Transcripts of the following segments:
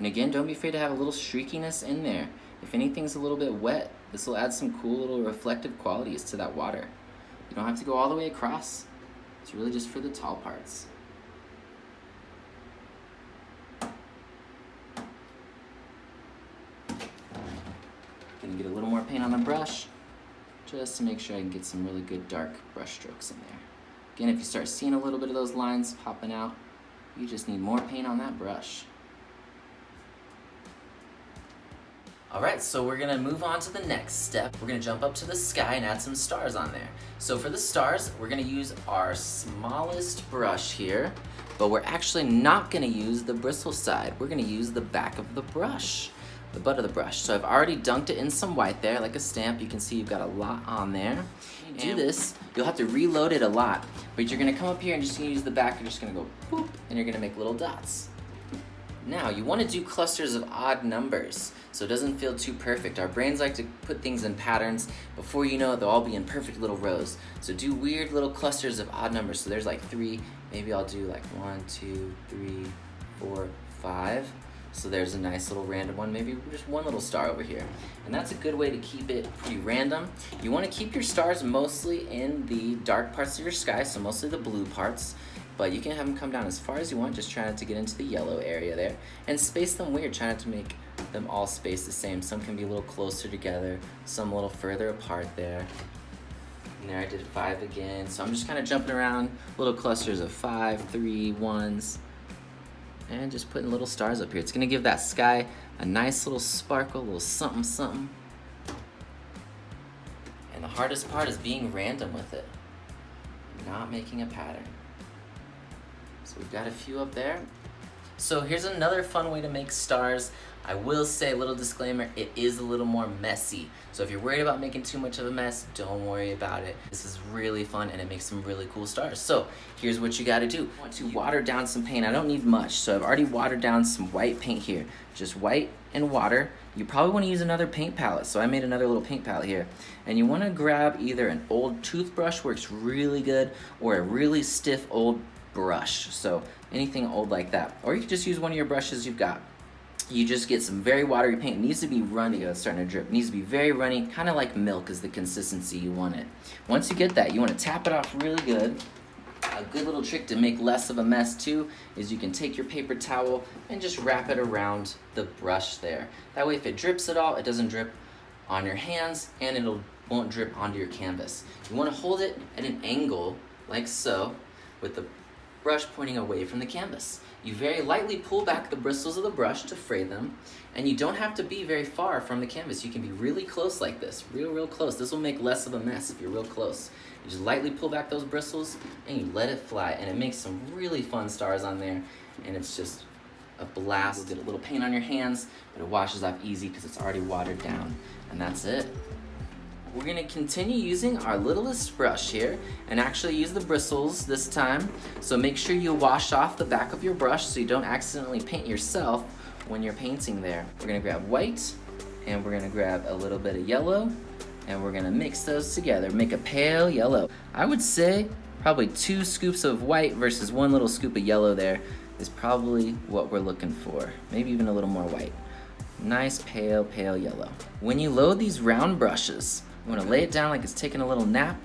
And again, don't be afraid to have a little streakiness in there. If anything's a little bit wet, this will add some cool little reflective qualities to that water. You don't have to go all the way across. It's really just for the tall parts. Gonna get a little more paint on the brush, just to make sure I can get some really good dark brush strokes in there. Again, if you start seeing a little bit of those lines popping out, you just need more paint on that brush. Alright, so we're gonna move on to the next step. We're gonna jump up to the sky and add some stars on there. So for the stars, we're gonna use our smallest brush here, but we're actually not gonna use the bristle side. We're gonna use the back of the brush, the butt of the brush. So I've already dunked it in some white there, like a stamp. You can see you've got a lot on there. When you do this, you'll have to reload it a lot, but you're gonna come up here and just gonna use the back. You're just gonna go boop, and you're gonna make little dots. Now, you want to do clusters of odd numbers so it doesn't feel too perfect. Our brains like to put things in patterns. Before you know it, they'll all be in perfect little rows. So do weird little clusters of odd numbers. So there's like 3, maybe I'll do like 1, 2, 3, 4, 5. So there's a nice little random one, maybe just one little star over here. And that's a good way to keep it pretty random. You want to keep your stars mostly in the dark parts of your sky, so mostly the blue parts. But you can have them come down as far as you want, just try not to get into the yellow area there. And space them weird, try not to make them all spaced the same. Some can be a little closer together, some a little further apart there. And there I did 5 again. So I'm just kind of jumping around, little clusters of 5, 3, 1s, and just putting little stars up here. It's gonna give that sky a nice little sparkle, a little something, something. And the hardest part is being random with it, not making a pattern. So we've got a few up there. So here's another fun way to make stars. I will say, a little disclaimer, it is a little more messy. So if you're worried about making too much of a mess, don't worry about it. This is really fun and it makes some really cool stars. So here's what you gotta do. I want to water down some paint. I don't need much, so I've already watered down some white paint here. Just white and water. You probably wanna use another paint palette, so I made another little paint palette here. And you wanna grab either an old toothbrush, works really good, or a really stiff old brush, so anything old like that, or you can just use one of your brushes you've got. You just get some very watery paint. It needs to be runny. It's starting to drip. It needs to be very runny, kind of like milk is the consistency you want it. Once you get that, you want to tap it off really good. A good little trick to make less of a mess too is you can take your paper towel and just wrap it around the brush there. That way if it drips at all, it doesn't drip on your hands and it won't drip onto your canvas. You want to hold it at an angle like so, with the brush pointing away from the canvas. You very lightly pull back the bristles of the brush to fray them, and you don't have to be very far from the canvas. You can be really close like this, real close. This will make less of a mess if you're real close. You just lightly pull back those bristles and you let it fly, and it makes some really fun stars on there, and it's just a blast. You'll get a little paint on your hands, but it washes off easy because it's already watered down, and that's it. We're gonna continue using our littlest brush here and actually use the bristles this time. So make sure you wash off the back of your brush so you don't accidentally paint yourself when you're painting there. We're gonna grab white and we're gonna grab a little bit of yellow and we're gonna mix those together, make a pale yellow. I would say probably 2 scoops of white versus 1 little scoop of yellow there is probably what we're looking for. Maybe even a little more white. Nice pale yellow. When you load these round brushes, you want to lay it down like it's taking a little nap,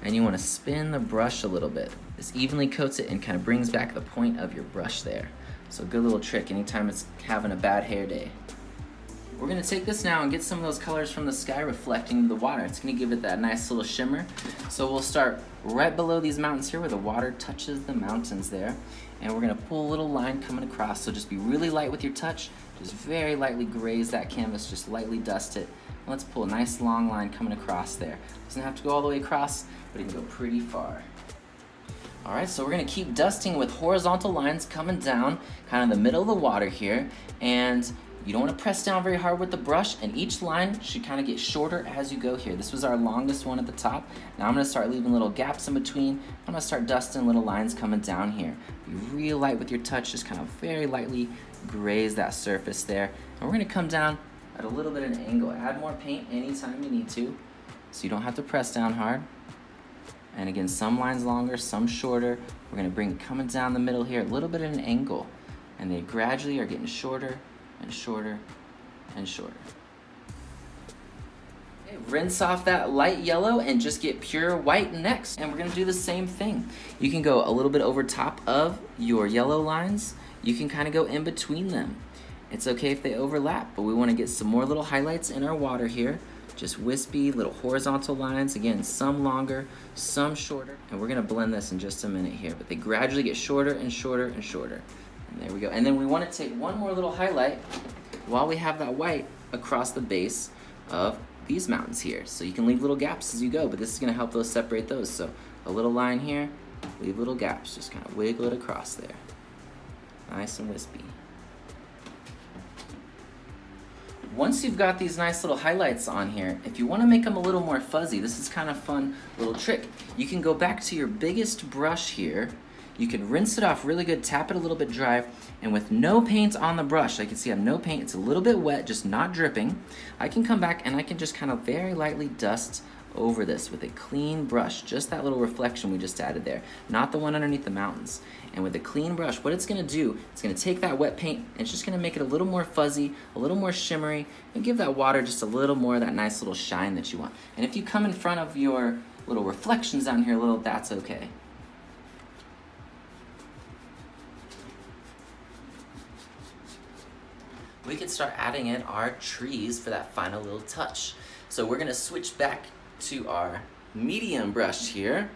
and you want to spin the brush a little bit. This evenly coats it and kind of brings back the point of your brush there. So good little trick anytime it's having a bad hair day. We're going to take this now and get some of those colors from the sky reflecting the water. It's going to give it that nice little shimmer. So we'll start right below these mountains here where the water touches the mountains there. And we're going to pull a little line coming across. So just be really light with your touch. Just very lightly graze that canvas, just lightly dust it. Let's pull a nice long line coming across there. Doesn't have to go all the way across, but it can go pretty far. All right, so we're gonna keep dusting with horizontal lines coming down, kind of the middle of the water here, and you don't wanna press down very hard with the brush, and each line should kind of get shorter as you go here. This was our longest one at the top. Now I'm gonna start leaving little gaps in between. I'm gonna start dusting little lines coming down here. Be real light with your touch, just kind of very lightly graze that surface there. And we're gonna come down at a little bit of an angle. Add more paint anytime you need to, so you don't have to press down hard. And again, some lines longer, some shorter. We're gonna bring coming down the middle here, a little bit at an angle. And they gradually are getting shorter and shorter and shorter. Okay, rinse off that light yellow and just get pure white next. And we're gonna do the same thing. You can go a little bit over top of your yellow lines. You can kind of go in between them. It's okay if they overlap, but we wanna get some more little highlights in our water here. Just wispy little horizontal lines. Again, some longer, some shorter. And we're gonna blend this in just a minute here, but they gradually get shorter and shorter and shorter. And there we go. And then we wanna take one more little highlight while we have that white across the base of these mountains here. So you can leave little gaps as you go, but this is gonna help those separate those. So a little line here, leave little gaps, just kind of wiggle it across there. Nice and wispy. Once you've got these nice little highlights on here, if you wanna make them a little more fuzzy, this is kind of fun little trick. You can go back to your biggest brush here. You can rinse it off really good, tap it a little bit dry, and with no paint on the brush, I can see I have no paint, it's a little bit wet, just not dripping, I can come back and I can just kind of very lightly dust over this with a clean brush, just that little reflection we just added there, not the one underneath the mountains. And with a clean brush, what it's gonna do, it's gonna take that wet paint and it's just gonna make it a little more fuzzy, a little more shimmery, and give that water just a little more of that nice little shine that you want. And if you come in front of your little reflections down here a little, that's okay. We can start adding in our trees for that final little touch. So we're gonna switch back to our medium brush here.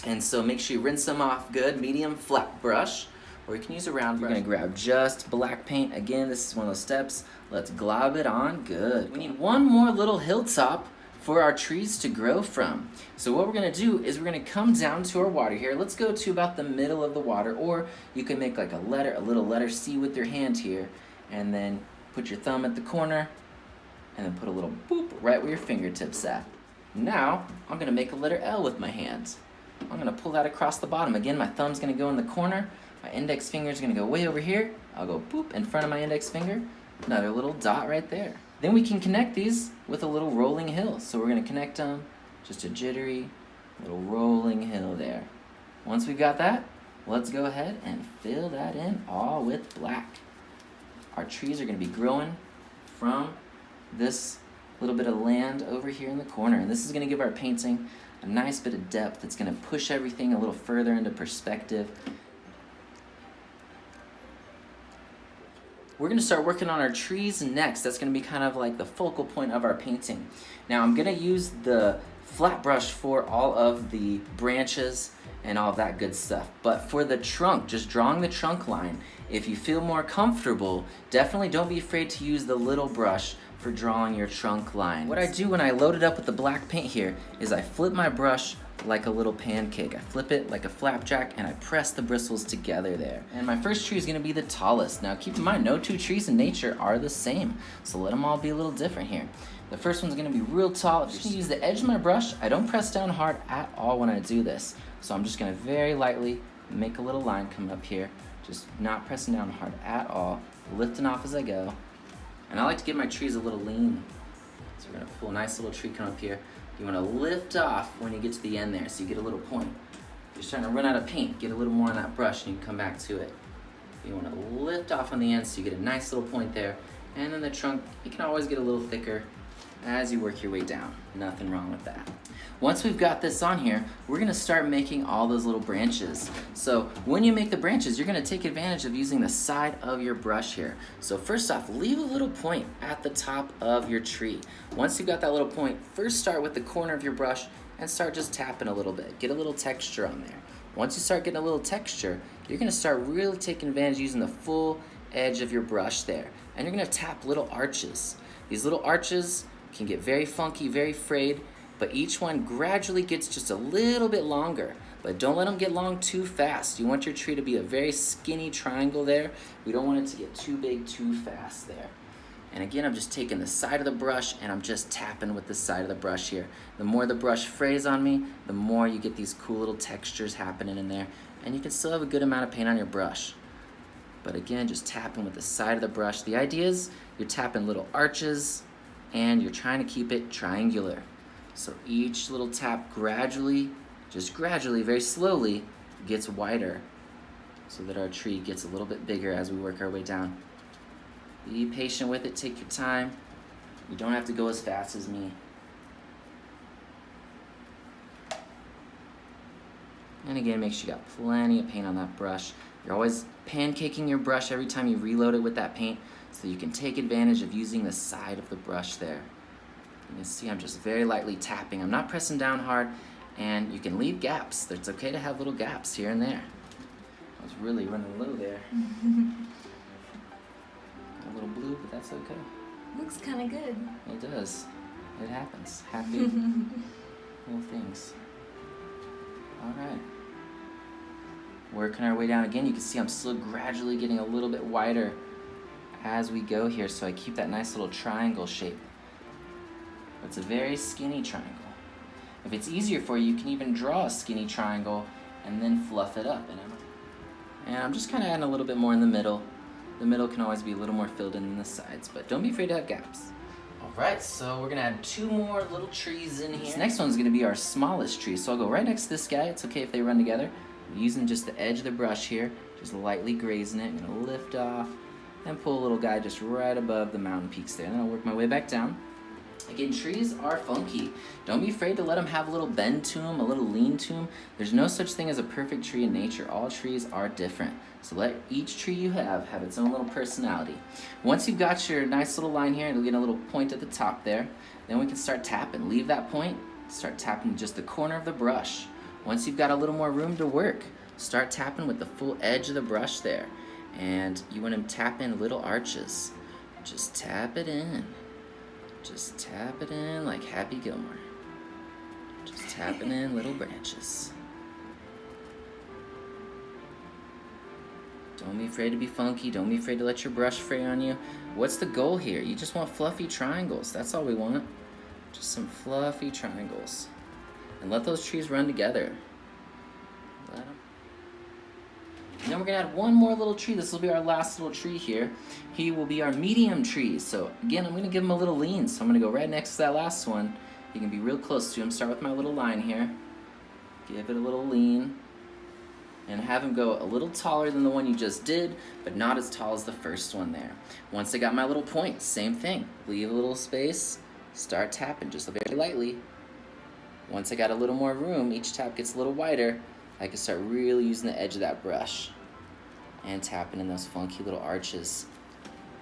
And so make sure you rinse them off good, medium flat brush, or you can use a round brush. You're gonna grab just black paint. Again, this is one of those steps. Let's glob it on, good. We need one more little hilltop for our trees to grow from. So what we're gonna do is we're gonna come down to our water here. Let's go to about the middle of the water, or you can make like a little letter C with your hand here, and then put your thumb at the corner, and then put a little boop right where your fingertips at. Now, I'm gonna make a letter L with my hands. I'm gonna pull that across the bottom. Again, my thumb's gonna go in the corner, my index finger's gonna go way over here. I'll go boop in front of my index finger, another little dot right there. Then we can connect these with a little rolling hill. So we're gonna connect them, just a jittery little rolling hill there. Once we've got that, let's go ahead and fill that in all with black. Our trees are gonna be growing from this little bit of land over here in the corner. And this is gonna give our painting a nice bit of depth. It's gonna push everything a little further into perspective. We're gonna start working on our trees next. That's gonna be kind of like the focal point of our painting. Now I'm gonna use the flat brush for all of the branches and all of that good stuff. But for the trunk, just drawing the trunk line, if you feel more comfortable, definitely don't be afraid to use the little brush for drawing your trunk line. What I do when I load it up with the black paint here is I flip my brush like a little pancake. I flip it like a flapjack and I press the bristles together there. And my first tree is gonna be the tallest. Now keep in mind, no two trees in nature are the same, so let them all be a little different here. The first one's gonna be real tall. I'm just gonna use the edge of my brush. I don't press down hard at all when I do this. So I'm just gonna very lightly make a little line come up here, just not pressing down hard at all, lifting off as I go. And I like to give my trees a little lean. So we're gonna pull a nice little tree come up here. You wanna lift off when you get to the end there, so you get a little point. If you're starting to run out of paint, get a little more on that brush and you can come back to it. You wanna lift off on the end so you get a nice little point there. And then the trunk, you can always get a little thicker as you work your way down. Nothing wrong with that. Once we've got this on here, we're gonna start making all those little branches. So when you make the branches, you're gonna take advantage of using the side of your brush here. So first off, leave a little point at the top of your tree. Once you've got that little point, first start with the corner of your brush and start just tapping a little bit. Get a little texture on there. Once you start getting a little texture, you're gonna start really taking advantage using the full edge of your brush there. And you're gonna tap little arches. These little arches can get very funky, very frayed, but each one gradually gets just a little bit longer. But don't let them get long too fast. You want your tree to be a very skinny triangle there. We don't want it to get too big too fast there. And again, I'm just taking the side of the brush and I'm just tapping with the side of the brush here. The more the brush frays on me, the more you get these cool little textures happening in there. And you can still have a good amount of paint on your brush. But again, just tapping with the side of the brush. The idea is you're tapping little arches and you're trying to keep it triangular. So each little tap gradually, just gradually, very slowly, gets wider so that our tree gets a little bit bigger as we work our way down. Be patient with it, take your time. You don't have to go as fast as me. And again, make sure you got plenty of paint on that brush. You're always pancaking your brush every time you reload it with that paint so you can take advantage of using the side of the brush there. You can see I'm just very lightly tapping. I'm not pressing down hard, and you can leave gaps. It's okay to have little gaps here and there. I was really running low there. Got a little blue, but that's okay. Looks kind of good. It does. It happens. Happy little things. All right. Working our way down again. You can see I'm still gradually getting a little bit wider as we go here, so I keep that nice little triangle shape. It's a very skinny triangle. If it's easier for you, you can even draw a skinny triangle and then fluff it up. And I'm just kind of adding a little bit more in the middle. The middle can always be a little more filled in than the sides, but don't be afraid to have gaps. Alright, so we're gonna add 2 more little trees in here. This next one's gonna be our smallest tree, so I'll go right next to this guy. It's okay if they run together. I'm using just the edge of the brush here, just lightly grazing it. I'm gonna lift off and pull a little guy just right above the mountain peaks there. And then I'll work my way back down. Again, trees are funky. Don't be afraid to let them have a little bend to them, a little lean to them. There's no such thing as a perfect tree in nature. All trees are different. So let each tree you have its own little personality. Once you've got your nice little line here, it'll get a little point at the top there. Then we can start tapping. Leave that point, start tapping just the corner of the brush. Once you've got a little more room to work, start tapping with the full edge of the brush there. And you want to tap in little arches. Just tap it in. Just tap it in like Happy Gilmore. Just tapping in little branches. Don't be afraid to be funky. Don't be afraid to let your brush fray on you. What's the goal here? You just want fluffy triangles. That's all we want. Just some fluffy triangles. And let those trees run together. Let them. And then we're gonna add one more little tree. This will be our last little tree here. He will be our medium tree. So again, I'm gonna give him a little lean. So I'm gonna go right next to that last one. You can be real close to him. Start with my little line here. Give it a little lean. And have him go a little taller than the one you just did, but not as tall as the first one there. Once I got my little point, same thing. Leave a little space, start tapping just very lightly. Once I got a little more room, each tap gets a little wider, I can start really using the edge of that brush and tapping in those funky little arches.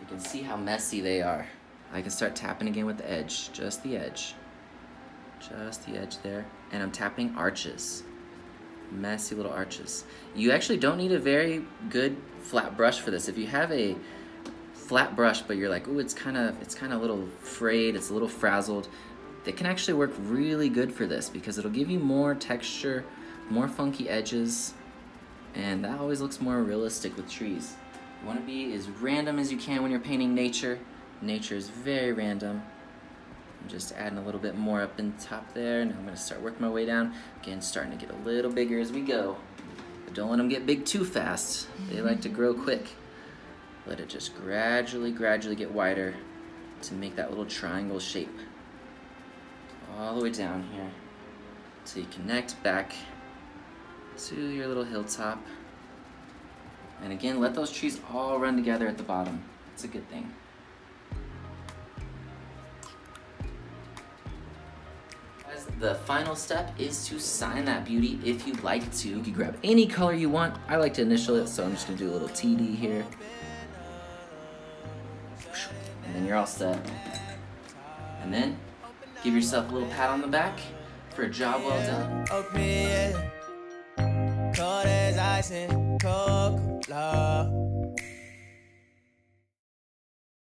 You can see how messy they are. I can start tapping again with the edge, just the edge. Just the edge there. And I'm tapping arches. Messy little arches. You actually don't need a very good flat brush for this. If you have a flat brush but you're like, ooh, it's kind of a little frayed, it's a little frazzled, it can actually work really good for this because it'll give you more texture, more funky edges, and that always looks more realistic with trees. You want to be as random as you can when you're painting nature. Nature is very random. I'm just adding a little bit more up in the top there. Now I'm going to start working my way down. Again, starting to get a little bigger as we go. But don't let them get big too fast. They like to grow quick. Let it just gradually get wider to make that little triangle shape. All the way down here. So you connect back to your little hilltop. And again, let those trees all run together at the bottom. It's a good thing. The final step is to sign that beauty if you'd like to. You can grab any color you want. I like to initial it, so I'm just gonna do a little TD here. And then you're all set. And then give yourself a little pat on the back for a job well done. Cold as ice and Coca-Cola.